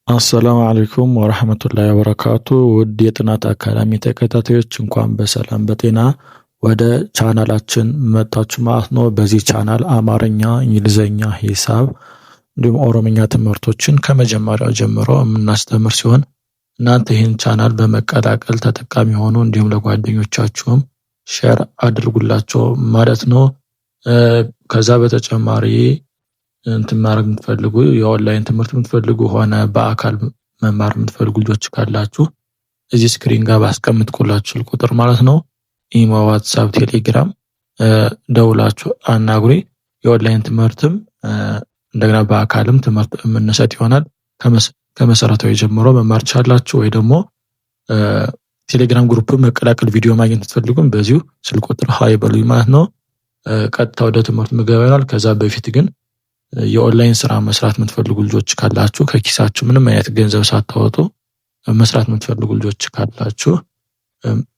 አሰላሙ አለይኩም ወረህመቱላሂ ወበረካቱ። ውድ የጥናት አካዳሚ ተከታታዮች እንኳን በሰላም በጤና ወደ ቻናላችን መጣችሁ ማለት ነው። በዚህ ቻናል አማርኛ፣ እንግሊዘኛ፣ ሂሳብ እንዲሁም ኦሮምኛ ትምህርቶችን ከመጀመሪያው ጀምሮ የምናስተምር ሲሆን እናንተ ይህን ቻናል በመቀላቀል ተጠቃሚ ሆኑ። እንዲሁም ለጓደኞቻችሁም ሼር አድርጉላቸው ማለት ነው። ከዛ በተጨማሪ እንትን ማድረግ የምትፈልጉ የኦንላይን ትምህርት የምትፈልጉ ሆነ በአካል መማር የምትፈልጉ ልጆች ካላችሁ እዚህ ስክሪን ጋር ባስቀምጥኩላችሁ ስልክ ቁጥር ማለት ነው ኢሞ፣ ዋትሳፕ፣ ቴሌግራም ደውላችሁ አናግሪ። የኦንላይን ትምህርትም እንደገና በአካልም ትምህርት የምንሰጥ ይሆናል። ከመሰረታዊ ጀምሮ መማር ትችላላችሁ። ወይ ደግሞ ቴሌግራም ግሩፕ መቀላቀል ቪዲዮ ማግኘት የምትፈልጉም በዚሁ ስልክ ቁጥር ሀይ በሉኝ ማለት ነው። ቀጥታ ወደ ትምህርት ምገባ ይሆናል። ከዛ በፊት ግን የኦንላይን ስራ መስራት የምትፈልጉ ልጆች ካላችሁ ከኪሳችሁ ምንም አይነት ገንዘብ ሳታወጡ መስራት የምትፈልጉ ልጆች ካላችሁ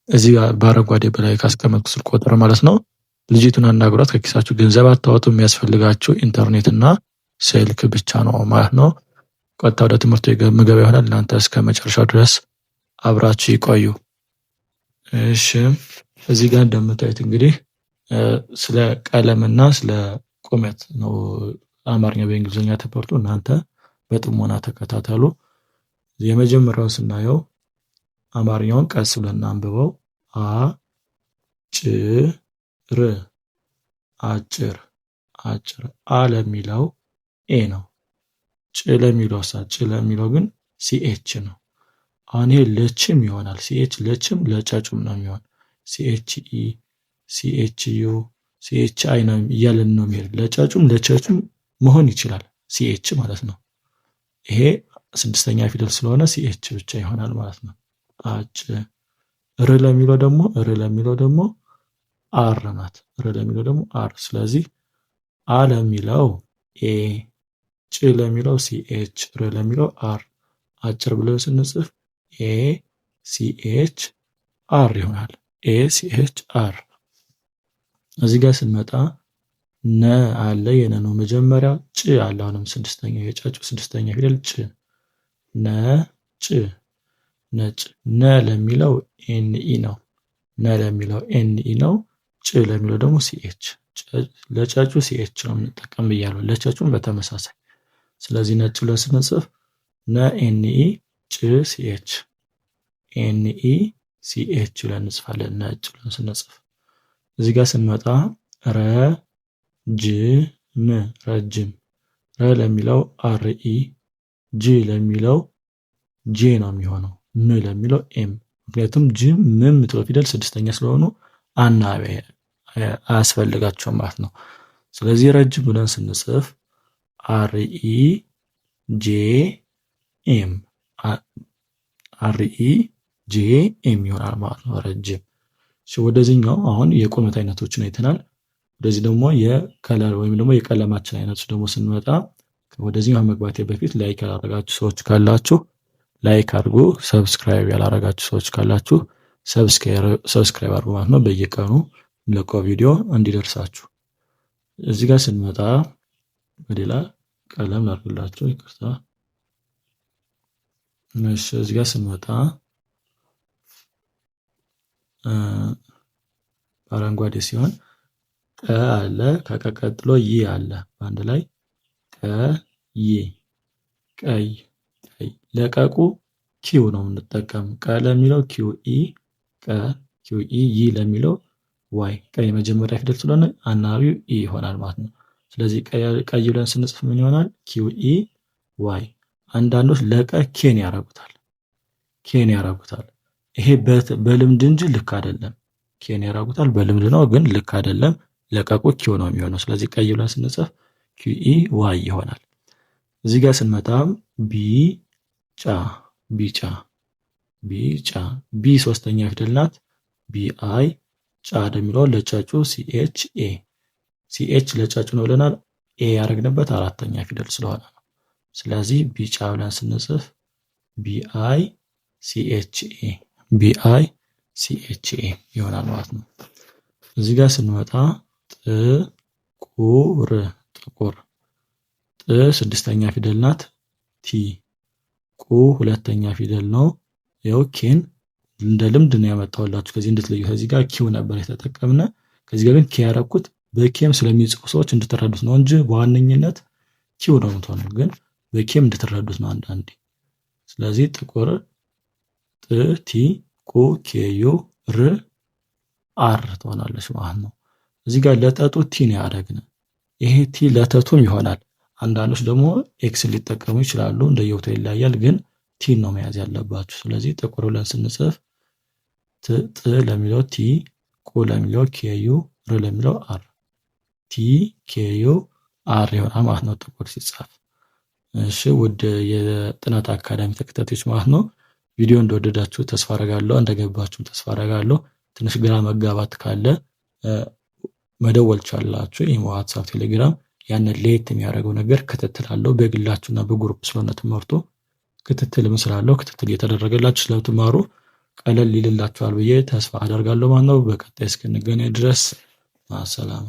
እዚህ በአረንጓዴ በላይ ካስቀመጥኩ ስልክ ቁጥር ማለት ነው ልጅቱን አናግሯት። ከኪሳችሁ ገንዘብ አታወጡ። የሚያስፈልጋችሁ ኢንተርኔት እና ስልክ ብቻ ነው ማለት ነው። ቀጥታ ወደ ትምህርቱ ምገባ ይሆናል። እናንተ እስከ መጨረሻው ድረስ አብራችሁ ይቆዩ። እሺ፣ እዚህ ጋር እንደምታዩት እንግዲህ ስለ ቀለምና ስለ ቁመት ነው አማርኛ በእንግሊዝኛ ትምህርቱ። እናንተ በጥሞና ተከታተሉ። የመጀመሪያው ስናየው አማርኛውን ቀስ ብለን አንብበው። አጭር አጭር አጭር። አ ለሚለው ኤ ነው። ጭ ለሚለው ግን ሲኤች ነው። አሁን ይሄ ለችም ይሆናል። ሲኤች ለችም ለጨጩም ነው የሚሆን። ሲኤችኢ ሲኤችዩ ሲኤች አይ ነው እያለን ነው የሚሄድ። ለጨጩም ለቸቹም መሆን ይችላል። ሲኤች ማለት ነው። ይሄ ስድስተኛ ፊደል ስለሆነ ሲኤች ብቻ ይሆናል ማለት ነው። አጭ ር ለሚለው ደግሞ አር ናት። ር ለሚለው ደግሞ አር። ስለዚህ አ ለሚለው ኤ፣ ጭ ለሚለው ሲኤች፣ ር ለሚለው አር። አጭር ብለን ስንጽፍ ኤ ሲኤች አር ይሆናል። ኤ ሲኤች አር። እዚህ ጋር ስንመጣ ነ አለ። የነ ነው መጀመሪያ። ጭ አለ። አሁንም ስድስተኛው የጨጩ ስድስተኛ ፊደል ጭ። ነጭ ነጭ። ነ ለሚለው ኤንኢ ነው። ነ ለሚለው ኤንኢ ነው። ጭ ለሚለው ደግሞ ሲኤች። ለጨጩ ሲኤች ነው የምንጠቀም ብያለሁ። ለጨጩም በተመሳሳይ። ስለዚህ ነጭ ብለን ስንጽፍ ነ ኤንኢ፣ ጭ ሲኤች። ኤንኢ ሲኤች ብለን እንጽፋለን ነጭ ብለን ስንጽፍ። እዚህ ጋር ስንመጣ ረጅም ረጅም። ረ ለሚለው አርኢ፣ ጅ ለሚለው ጄ ነው የሚሆነው። ም ለሚለው ኤም። ምክንያቱም ጅ ም የምትለው ፊደል ስድስተኛ ስለሆኑ አናባቢ አያስፈልጋቸውም ማለት ነው። ስለዚህ ረጅም ብለን ስንጽፍ አርኢ ጄ ኤም፣ አርኢ ጄ ኤም ይሆናል ማለት ነው ረጅም። ወደዚህኛው አሁን የቁመት አይነቶችን አይተናል። ወደዚህ ደግሞ የከለር ወይም ደግሞ የቀለማችን አይነቶች ደግሞ ስንመጣ ወደዚህኛው መግባቴ በፊት ላይክ ያላረጋችሁ ሰዎች ካላችሁ ላይክ አድርጉ። ሰብስክራይብ ያላረጋችሁ ሰዎች ካላችሁ ሰብስክራይብ አድርጉ ማለት ነው። በየቀኑ ለቀው ቪዲዮ እንዲደርሳችሁ። እዚህ ጋር ስንመጣ በሌላ ቀለም ላድርግላችሁ፣ ይቅርታ። እሺ፣ እዚህ ጋር ስንመጣ አረንጓዴ ሲሆን ቀ አለ። ከቀ ቀጥሎ ይ አለ። በአንድ ላይ ቀይ ቀይ ቀይ። ለቀቁ ኪው ነው የምንጠቀም። ቀ ለሚለው ኪው ኢ፣ ቀ ኪው ኢ። ይ ለሚለው ዋይ። ቀ የመጀመሪያ ፊደል ስለሆነ አናባቢው ኢ ይሆናል ማለት ነው። ስለዚህ ቀይ ብለን ስንጽፍ ምን ይሆናል? ኪው ኢ ዋይ። አንዳንዶች ለቀ ኬን ያረጉታል። ይሄ በልምድ እንጂ ልክ አይደለም። ኬን ያረጉታል በልምድ ነው፣ ግን ልክ አይደለም። ለቀቁ ኪው ነው የሚሆነው። ስለዚህ ቀይ ብለን ስንጽፍ ኪው ኢ ዋይ ይሆናል። እዚህ ጋር ስንመጣም ቢጫ ቢጫ ቢጫ። ቢ ሶስተኛ ፊደል ናት። ቢ አይ። ጫ ለሚለው ለጨጩ ሲኤች ኤ። ሲኤች ለጨጩ ነው ብለናል። ኤ ያደረግንበት አራተኛ ፊደል ስለሆነ ነው። ስለዚህ ቢጫ ብለን ስንጽፍ ቢ አይ ሲኤች ኤ፣ ቢ አይ ሲኤች ኤ ይሆናል ማለት ነው። እዚህ ጋር ስንመጣ ጥቁር ጥቁር። ጥ ስድስተኛ ፊደል ናት። ቲ ቁ ሁለተኛ ፊደል ነው። ይኸው ኬን እንደ ልምድ ነው ያመጣሁላችሁ ከዚህ እንድትለዩ። ከዚህ ጋር ኪው ነበር የተጠቀምነ። ከዚህ ጋር ግን ኬ ያረኩት በኬም ስለሚጽፉ ሰዎች እንድትረዱት ነው እንጂ በዋነኝነት ኪው ነው የምትሆነው፣ ግን በኬም እንድትረዱት ነው አንዳንዴ። ስለዚህ ጥቁር ጥ ቲ ቁ ኬ ዩ ር አር ትሆናለች ማለት ነው። እዚህ ጋር ለጠጡ ቲ ነው ያደረግነ። ይሄ ቲ ለተቱም ይሆናል። አንዳንዶች ደግሞ ኤክስ ሊጠቀሙ ይችላሉ፣ እንደየቦታው ይለያያል። ግን ቲ ነው መያዝ ያለባችሁ። ስለዚህ ጥቁር ብለን ስንጽፍ ጥ ለሚለው ቲ፣ ቁ ለሚለው ኬዩ፣ ር ለሚለው አር፣ ቲ ኬዩ አር ይሆናል ማለት ነው ጥቁር ሲጻፍ። እሺ ውድ የጥናት አካዳሚ ተከታታዮች ማለት ነው ቪዲዮ እንደወደዳችሁ ተስፋ አደርጋለሁ፣ እንደገባችሁም ተስፋ አደርጋለሁ። ትንሽ ግራ መጋባት ካለ መደወል ቻላችሁ። ኢሞ፣ ዋትስአፕ፣ ቴሌግራም ያንን ለየት የሚያደርገው ነገር ክትትል አለው። በግላችሁና በግሩፕ ስለሆነ ትምህርቱ ክትትል ስላለው ክትትል እየተደረገላችሁ ስለምትማሩ ቀለል ይልላችኋል ብዬ ተስፋ አደርጋለሁ ማለት ነው። በቀጣይ እስክንገናኝ ድረስ ማሰላማ